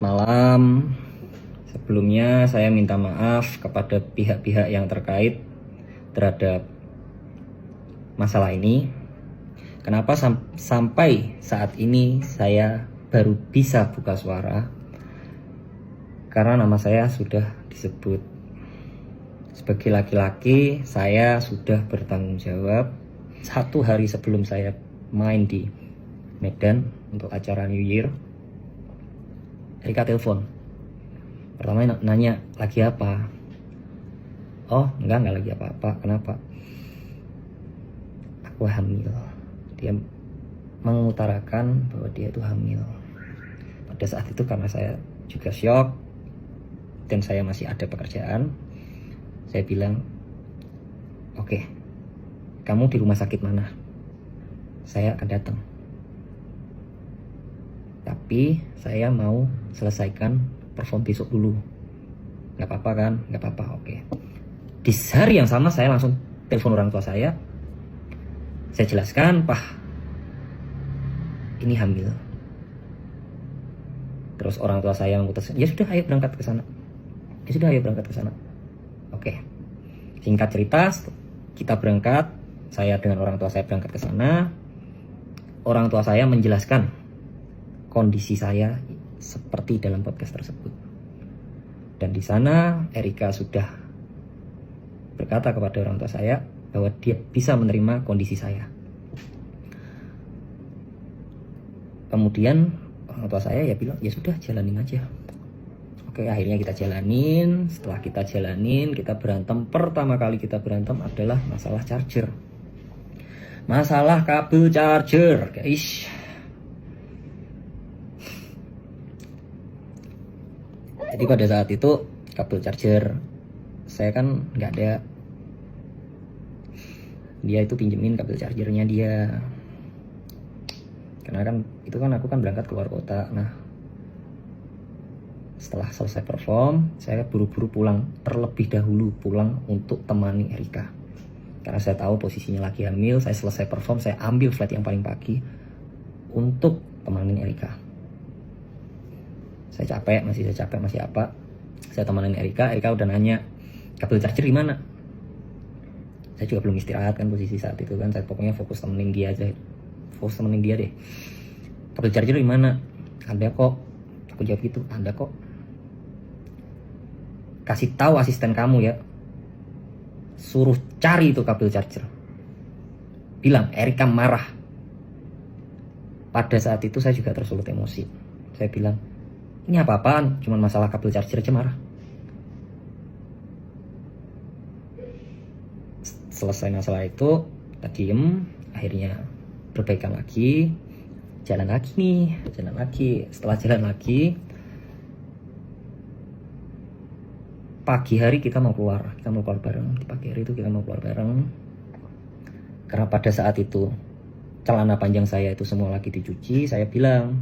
Malam. Sebelumnya saya minta maaf kepada pihak-pihak yang terkait terhadap masalah ini. Kenapa sampai saat ini saya baru bisa buka suara? Karena nama saya sudah disebut. Sebagai laki-laki, saya sudah bertanggung jawab. 1 hari sebelum saya main di Medan untuk acara New Year, Erika telepon. Pertama nanya, lagi apa? Oh, enggak lagi apa-apa. Kenapa? Aku hamil. Dia mengutarakan bahwa dia itu hamil. Pada saat itu karena saya juga syok dan saya masih ada pekerjaan, saya bilang, oke, kamu di rumah sakit mana? Saya akan datang. Tapi saya mau selesaikan perform besok dulu. Gak apa-apa kan? Gak apa-apa, oke. Di hari yang sama saya langsung telepon orang tua saya. Saya jelaskan, Pak, ini hamil. Terus orang tua saya memutuskan, ya sudah, ayo berangkat ke sana. Ya sudah, ayo berangkat ke sana. Oke. Singkat cerita, kita berangkat. Saya dengan orang tua saya berangkat ke sana. Orang tua saya menjelaskan kondisi saya seperti dalam podcast tersebut. Dan di sana Erika sudah berkata kepada orang tua saya bahwa dia bisa menerima kondisi saya. Kemudian orang tua saya ya bilang, ya sudah, jalanin aja. Oke, akhirnya kita jalanin. Setelah kita jalanin, kita berantem. Pertama kali kita berantem adalah masalah charger. Masalah kabel charger, guys. Jadi pada saat itu kabel charger saya kan nggak ada. Dia itu pinjemin kabel chargernya dia. Karena kan itu kan aku kan berangkat keluar kota. Nah, setelah selesai perform, saya buru-buru pulang, terlebih dahulu pulang untuk temani Erika. Karena saya tahu posisinya lagi hamil, saya selesai perform, saya ambil flight yang paling pagi untuk temani Erika. Saya capek, masih apa. Saya temenin Erika udah nanya, kabel charger di mana? Saya juga belum istirahat kan posisi saat itu kan, saya pokoknya fokus temenin dia aja. Fokus temenin dia deh. Kabel charger di mana? Ada kok. Aku jawab gitu, ada kok. Kasih tahu asisten kamu ya. Suruh cari itu kabel charger. Bilang, Erika marah. Pada saat itu saya juga tersulut emosi. Saya bilang, ini apa-apaan? Cuman masalah kabel charger aja marah. Selesai masalah itu, kita diem. Akhirnya perbaikan lagi. Jalan lagi. Setelah jalan lagi, pagi hari kita mau keluar bareng. Di pagi hari itu kita mau keluar bareng. Karena pada saat itu celana panjang saya itu semua lagi dicuci. Saya bilang,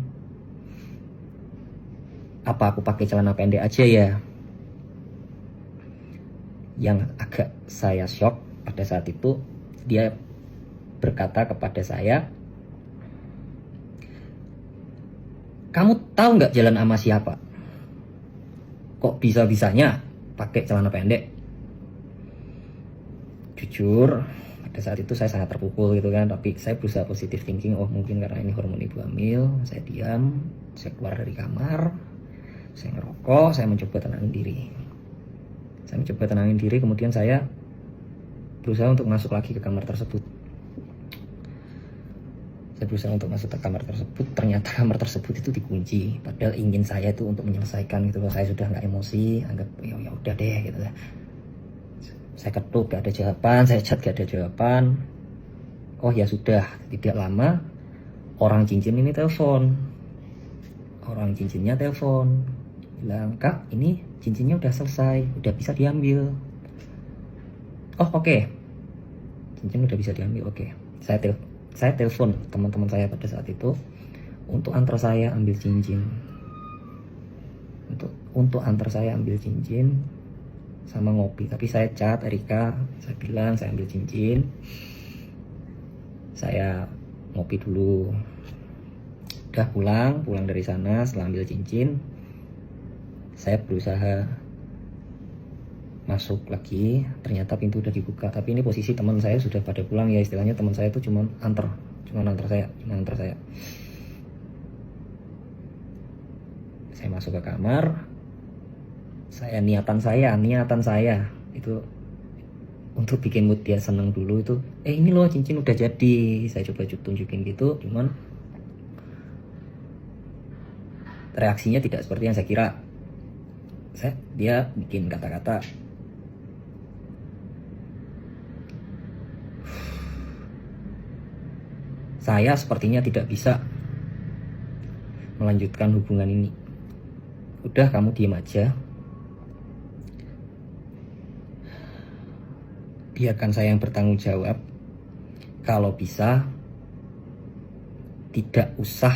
apa aku pakai celana pendek aja ya? Yang agak saya shock pada saat itu, dia berkata kepada saya, kamu tahu nggak jalan sama siapa? Kok bisa-bisanya pakai celana pendek? Jujur, pada saat itu saya sangat terpukul gitu kan. Tapi saya berusaha positive thinking. Oh, mungkin karena ini hormon ibu hamil. Saya diam, saya keluar dari kamar, saya ngerokok, saya mencoba tenangin diri. Kemudian saya berusaha untuk masuk lagi ke kamar tersebut. Ternyata kamar tersebut itu dikunci. Padahal ingin saya itu untuk menyelesaikan gitu. Saya sudah nggak emosi, anggap ya udah deh gitu. Saya ketuk, gak ada jawaban. Saya chat, gak ada jawaban. Oh ya sudah, tidak lama orang cincinnya telepon. Bilang, Kak, ini cincinnya udah selesai, udah bisa diambil. Oh oke. Cincin udah bisa diambil, oke. Saya telepon teman-teman saya pada saat itu untuk antar saya ambil cincin. Untuk antar saya ambil cincin sama ngopi. Tapi saya chat Erika, saya bilang saya ambil cincin, saya ngopi dulu. Udah pulang dari sana setelah ambil cincin, Saya berusaha masuk lagi, ternyata pintu udah dibuka. Tapi ini posisi teman saya sudah pada pulang ya, istilahnya teman saya itu cuma antar saya. Saya masuk ke kamar. Niatan saya itu untuk bikin mood dia seneng dulu itu. Ini loh cincin udah jadi. Saya coba tunjukin gitu, cuman reaksinya tidak seperti yang saya kira. Dia bikin kata-kata, saya sepertinya tidak bisa melanjutkan hubungan ini. Udah, kamu diem aja. Biarkan saya yang bertanggung jawab. Kalau bisa, tidak usah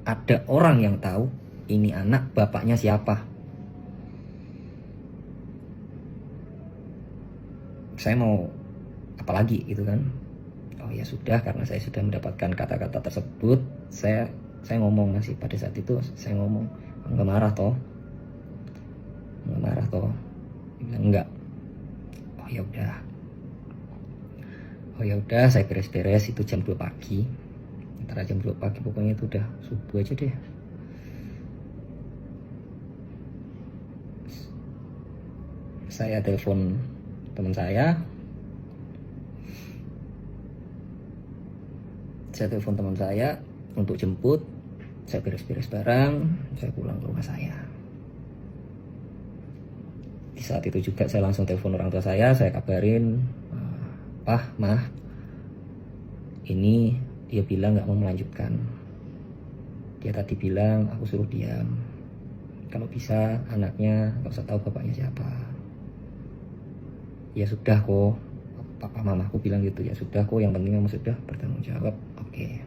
ada orang yang tahu ini anak bapaknya siapa. Saya mau apa lagi gitu kan. Oh ya sudah, karena saya sudah mendapatkan kata-kata tersebut, saya ngomong masih pada saat itu saya ngomong, nggak marah toh. Dia bilang enggak. Oh ya udah, saya beres-beres. Itu jam 2 pagi, antara jam 2 pagi pokoknya itu udah subuh aja deh. Saya telepon teman saya. Untuk jemput. Saya beres-beres barang, saya pulang ke rumah saya. Di saat itu juga saya langsung telepon orang tua saya kabarin, Pah, Mah, ini dia bilang gak mau melanjutkan. Dia tadi bilang aku suruh diam. Kalau bisa anaknya gak usah tahu bapaknya siapa. Ya sudah kok, papa mamaku bilang gitu. Ya sudah kok, yang penting kamu sudah bertanggung jawab. Oke.